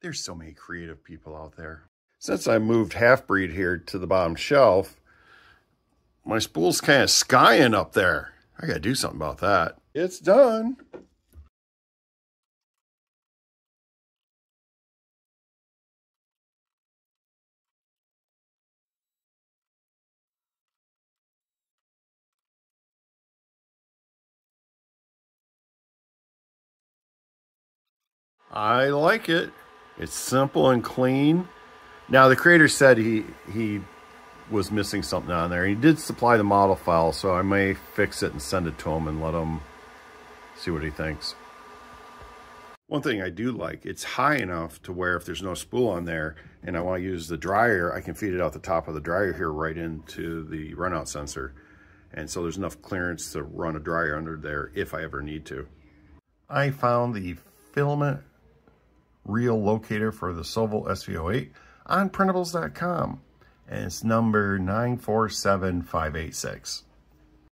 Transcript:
There's so many creative people out there. Since I moved Half-Breed here to the bottom shelf, my spool's kind of skying up there. I gotta do something about that. It's done. I like it. It's simple and clean. Now the creator said he was missing something on there. He did supply the model file, so I may fix it and send it to him and let him see what he thinks. One thing I do like, it's high enough to where if there's no spool on there and I want to use the dryer, I can feed it out the top of the dryer here right into the runout sensor. And so there's enough clearance to run a dryer under there if I ever need to. I found the Filament Relocator for the Sovol SV08 on printables.com, and it's number 947586.